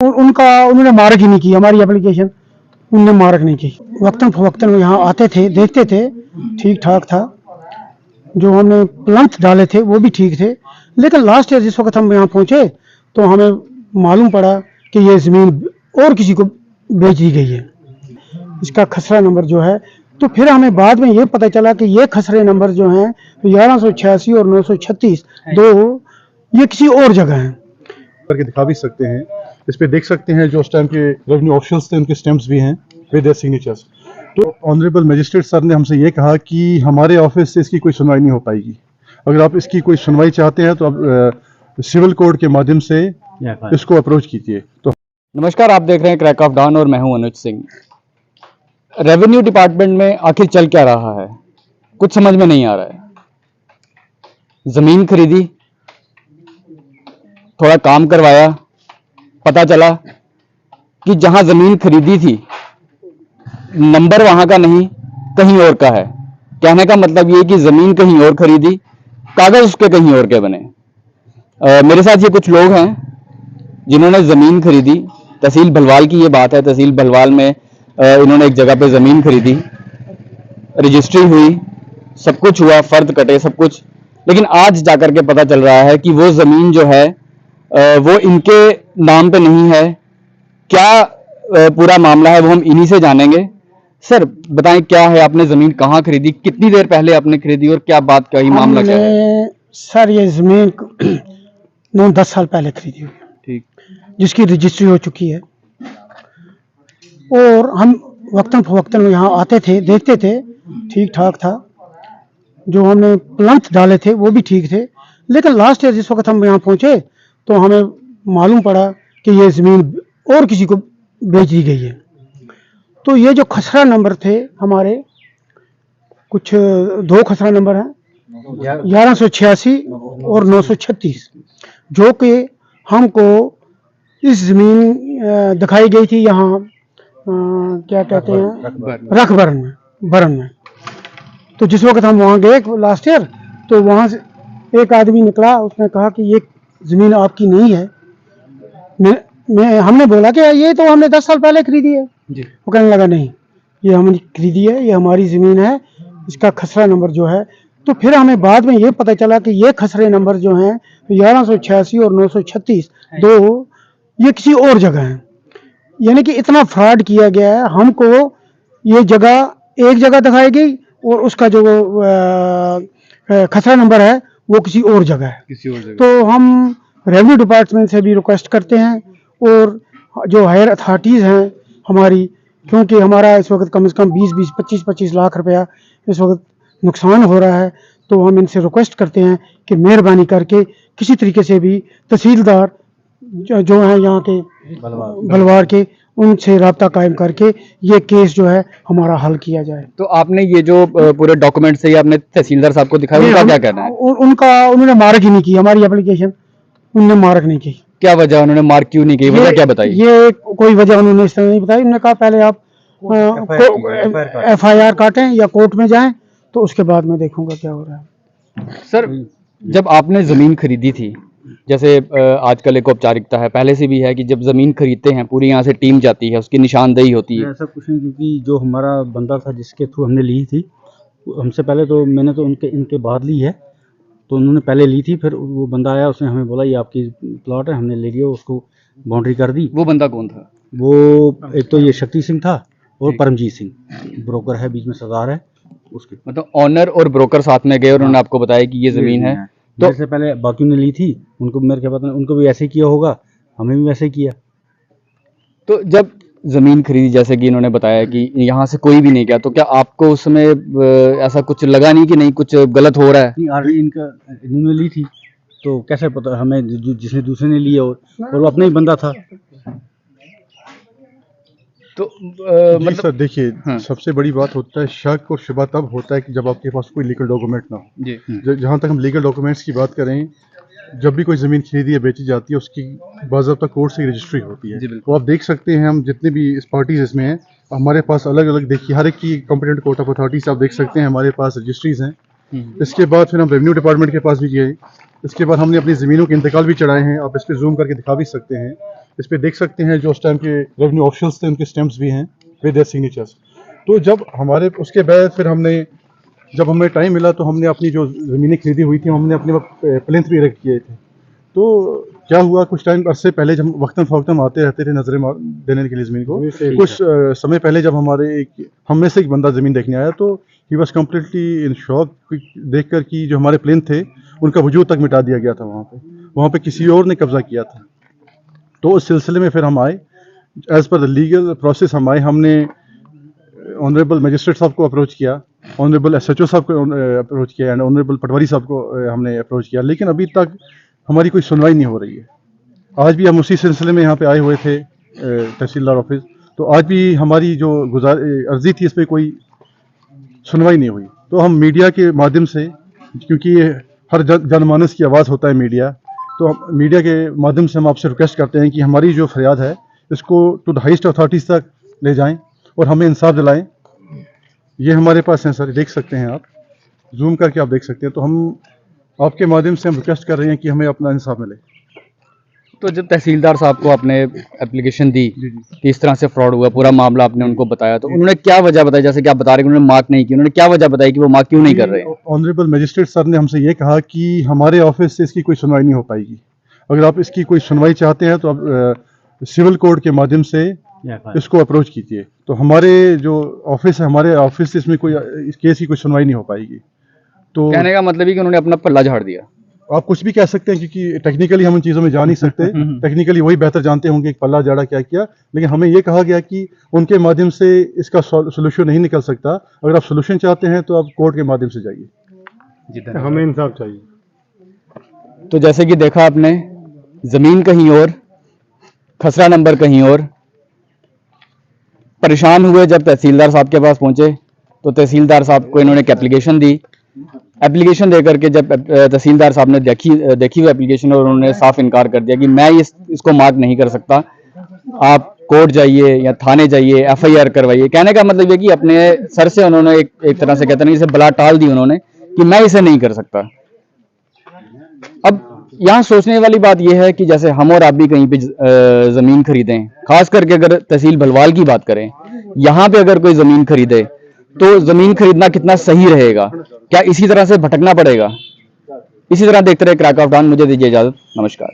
उन्होंने मार्क ही नहीं की हमारी एप्लीकेशन, उन्होंने मार्क नहीं की। वक्तन फवक्तन यहाँ आते थे, देखते थे, ठीक ठाक था। जो हमने प्लंथ डाले थे वो भी ठीक थे, लेकिन लास्ट ईयर जिस वक्त हम यहाँ पहुंचे तो हमें मालूम पड़ा कि ये ज़मीन और किसी को बेच दी गई है, इसका खसरा नंबर जो है। तो फिर हमें बाद में ये पता चला कि ये खसरे नंबर जो हैं 1186 और 936 दो, ये किसी और जगह हैं। करके दिखा भी सकते हैं, इस पे देख सकते हैं जो उस टाइम के रेवेन्यू ऑफिशियल्स थे उनके स्टैम्प्स भी हैं विद देयर सिग्नेचर्स। तो ऑनरेबल मजिस्ट्रेट सर ने हमसे ये कहा कि हमारे ऑफिस से इसकी कोई सुनवाई नहीं हो पाएगी, अगर आप इसकी कोई सुनवाई चाहते हैं तो आप सिविल कोर्ट के माध्यम से इसको अप्रोच कीजिए। तो नमस्कार, आप देख रहे हैं क्रैक ऑफ डाउन और मैं हूं अनुज सिंह। रेवेन्यू डिपार्टमेंट में आखिर चल क्या रहा है, कुछ समझ में नहीं आ रहा है। जमीन खरीदी, थोड़ा काम करवाया, पता चला कि जहां जमीन खरीदी थी नंबर वहां का नहीं, कहीं और का है। कहने का मतलब ये कि जमीन कहीं और खरीदी, कागज उसके कहीं और के बने। मेरे साथ ये कुछ लोग हैं जिन्होंने जमीन खरीदी। तहसील भलवाल की ये बात है, तहसील भलवाल में इन्होंने एक जगह पे जमीन खरीदी, रजिस्ट्री हुई, सब कुछ हुआ, फर्द कटे, सब कुछ। लेकिन आज जाकर के पता चल रहा है कि वो जमीन जो है वो इनके नाम पे नहीं है। क्या पूरा मामला है वो हम इन्हीं से जानेंगे। सर बताएं, क्या है, आपने जमीन कहाँ खरीदी, कितनी देर पहले आपने खरीदी और क्या बात, क्या ही मामला क्या है? सर ये जमीन 9-10 साल पहले खरीदी हुई है, ठीक, जिसकी रजिस्ट्री हो चुकी है। और हम वक्तन फवक्तन यहाँ आते थे, देखते थे, ठीक ठाक था। जो हमने प्लंथ डाले थे वो भी ठीक थे, लेकिन लास्ट ईयर जिस वक्त हम यहाँ पहुंचे तो हमें मालूम पड़ा कि ये ज़मीन और किसी को बेच दी गई है। तो ये जो खसरा नंबर थे हमारे, कुछ 2 खसरा नंबर हैं, 1186 और 936, जो कि हमको इस ज़मीन दिखाई गई थी यहाँ क्या कहते हैं, रखबरन में। तो जिस वक्त हम वहाँ गए लास्ट ईयर तो वहाँ से एक आदमी निकला, उसने कहा कि ये ज़मीन आपकी नहीं है। हमने बोला कि ये तो हमने 10 साल पहले खरीदी है जी। वो कहने लगा नहीं, ये हमने खरीदी है, ये हमारी ज़मीन है, इसका खसरा नंबर जो है। तो फिर हमें बाद में ये पता चला कि ये खसरे नंबर जो हैं 1186 और 936 दो, ये किसी और जगह हैं। यानी कि इतना फ्रॉड किया गया है। हमको ये जगह एक जगह दिखाई गई और उसका जो खसरा नंबर है वो किसी और जगह है। तो हम रेवेन्यू डिपार्टमेंट से भी रिक्वेस्ट करते हैं और जो हायर अथॉरिटीज़ हैं हमारी, क्योंकि हमारा इस वक्त कम से कम 20-20, 25-25 लाख रुपया इस वक्त नुकसान हो रहा है। तो हम इनसे रिक्वेस्ट करते हैं कि मेहरबानी करके किसी तरीके से भी तहसीलदार जो हैं यहाँ के भलवार के, उनसे रब्ता कायम करके ये केस जो है हमारा हल किया जाए। तो आपने ये जो पूरे डॉक्यूमेंट से आपने तहसीलदार साहब को दिखाया, उनका क्या कहना है? उन्होंने मार्क ही नहीं की हमारी एप्लीकेशन, उन्होंने मार्क नहीं की। क्या वजह, उन्होंने मार्क क्यों नहीं की, वजह क्या बताई? ये कोई वजह उन्होंने इस तरह नहीं बताई। उन्होंने कहा पहले आप FIR काटें या कोर्ट में जाएं, तो उसके बाद मैं देखूंगा क्या हो रहा है। सर जब आपने जमीन खरीदी थी, जैसे आजकल एक औपचारिकता है, पहले से भी है कि जब जमीन खरीदते हैं पूरी यहाँ से टीम जाती है, उसकी निशानदेही होती है। ऐसा कुछ नहीं, क्योंकि जो हमारा बंदा था जिसके थ्रू हमने ली थी, हमसे पहले तो मैंने तो इनके बाद ली है, तो उन्होंने पहले ली थी। फिर वो बंदा आया, उसने हमें बोला ये आपकी प्लॉट है, हमने ले लिया, उसको बाउंड्री कर दी। वो बंदा कौन था? वो एक तो ये शक्ति सिंह था और परमजीत सिंह, ब्रोकर है, बीच में सरदार है उसके। मतलब ऑनर और ब्रोकर साथ में गए और उन्होंने आपको बताया कि ये जमीन है। तो इससे पहले बाकियों ने ली थी, उनको मेरे क्या पता, उनको भी ऐसे ही किया होगा, हमें भी वैसे ही किया। तो जब जमीन खरीदी, जैसे कि इन्होंने बताया कि यहाँ से कोई भी नहीं गया, तो क्या आपको उस समय ऐसा कुछ लगा नहीं कि नहीं कुछ गलत हो रहा है? नहीं, ऑलरेडी इन्होंने ली थी, तो कैसे पता हमें, जिसने दूसरे ने लिया और वो अपना ही बंदा था। तो मतलब सर देखिए, हाँ। सबसे बड़ी बात होता है, शक और शुबा तब होता है कि जब आपके पास कोई लीगल डॉक्यूमेंट ना हो। जहाँ तक हम लीगल डॉक्यूमेंट्स की बात करें, जब भी कोई ज़मीन खरीदी या बेची जाती है उसकी बाज़ाब्ता कोर्ट से रजिस्ट्री होती है। तो आप देख सकते हैं, हम जितने भी इस पार्टीज इसमें हैं, हमारे पास अलग अलग, देखिए हर एक की कॉम्पिटेंट कोर्ट ऑफ अथॉरिटी से आप देख सकते हैं हमारे पास रजिस्ट्रीज हैं। इसके बाद फिर हम रेवेन्यू डिपार्टमेंट के पास भी गए। इसके बाद हमने अपनी ज़मीनों के इंतकाल भी चढ़ाए हैं, आप इस पर जूम करके दिखा भी सकते हैं। इस पे देख सकते हैं जो उस टाइम के रेवेन्यू ऑफिशियल्स थे उनके स्टैम्प्स भी हैं विद देयर सिग्नेचर्स। तो जब हमारे उसके बाद फिर जब हमें टाइम मिला तो हमने अपनी जो ज़मीनें खरीदी हुई थी हमने अपने प्लिंथ भी इरेक्ट किए थे। तो क्या हुआ, कुछ टाइम अरसे पहले जब वक्तन फ़वक्तन आते रहते थे नजरें देने के लिए ज़मीन को, कुछ समय पहले जब हम में से एक बंदा ज़मीन देखने आया तो he was completely in shock देख कर कि जो हमारे प्लिंथ थे उनका वजूद तक मिटा दिया गया था। वहाँ पे किसी और ने कब्जा किया था। तो उस सिलसिले में फिर हम आए, as per the legal process हम आए। हमने ऑनरेबल मजिस्ट्रेट साहब को अप्रोच किया, ऑनरेबल SHO साहब को अप्रोच किया एंड ऑनरेबल पटवारी साहब को हमने अप्रोच किया, लेकिन अभी तक हमारी कोई सुनवाई नहीं हो रही है। आज भी हम उसी सिलसिले में यहाँ पे आए हुए थे तहसीलदार ऑफिस, तो आज भी हमारी जो अर्जी थी इस पर कोई सुनवाई नहीं हुई। तो हम मीडिया के माध्यम से, क्योंकि ये हर जनमानस की आवाज़ होता है मीडिया, तो मीडिया के माध्यम से हम आपसे रिक्वेस्ट करते हैं कि हमारी जो फरियाद है इसको टू द हाईएस्ट अथॉरिटीज़ तक ले जाएं और हमें इंसाफ दिलाएं। ये हमारे पास हैं सर, देख सकते हैं आप, जूम करके आप देख सकते हैं। तो हम आपके माध्यम से हम रिक्वेस्ट कर रहे हैं कि हमें अपना इंसाफ मिले। तो जब तहसीलदार साहब को आपने एप्लीकेशन दी कि इस तरह से फ्रॉड हुआ, पूरा मामला आपने उनको बताया, तो उन्होंने क्या वजह बताई? जैसे कि आप बता रहे हैं उन्होंने मार्क नहीं की, उन्होंने क्या वजह बताई कि वो मार्क क्यों नहीं कर रहे हैं? ऑनरेबल मजिस्ट्रेट सर ने हमसे ये कहा कि हमारे ऑफिस से इसकी कोई सुनवाई नहीं हो पाएगी। अगर आप इसकी कोई सुनवाई चाहते हैं तो आप सिविल कोर्ट के माध्यम से इसको अप्रोच कीजिए। तो हमारे जो ऑफिस है, हमारे ऑफिस से इसमें कोई इस केस की कोई सुनवाई नहीं हो पाएगी। तो कहने का मतलब है कि उन्होंने अपना पल्ला झाड़ दिया। आप कुछ भी कह सकते हैं, क्योंकि टेक्निकली हम इन चीज़ों में जा नहीं सकते। टेक्निकली वही बेहतर जानते होंगे कि पल्ला झाड़ा क्या किया, लेकिन हमें ये कहा गया कि उनके माध्यम से इसका सोल्यूशन नहीं निकल सकता। अगर आप सोल्यूशन चाहते हैं तो आप कोर्ट के माध्यम से जाइए, हमें इंसाफ चाहिए। तो जैसे कि देखा आपने, जमीन कहीं और, खसरा नंबर कहीं और। परेशान हुए जब तहसीलदार साहब के पास पहुंचे तो तहसीलदार साहब को इन्होंने एक एप्लीकेशन दी। एप्लीकेशन देकर के जब तहसीलदार साहब ने देखी हुई एप्लीकेशन, और उन्होंने साफ इनकार कर दिया कि मैं इसको मार्क नहीं कर सकता, आप कोर्ट जाइए या थाने जाइए, FIR करवाइए। कहने का मतलब ये कि अपने सर से उन्होंने एक तरह से कहते हैं, जैसे बला टाल दी उन्होंने कि मैं इसे नहीं कर सकता। अब यहाँ सोचने वाली बात यह है कि जैसे हम और आप भी कहीं पे जमीन खरीदें, खास करके अगर तहसील भलवाल की बात करें, यहाँ पे अगर कोई जमीन खरीदे तो जमीन खरीदना कितना सही रहेगा? क्या इसी तरह से भटकना पड़ेगा? इसी तरह देखते रहे क्रैक ऑफ डाउन। मुझे दीजिए इजाजत, नमस्कार।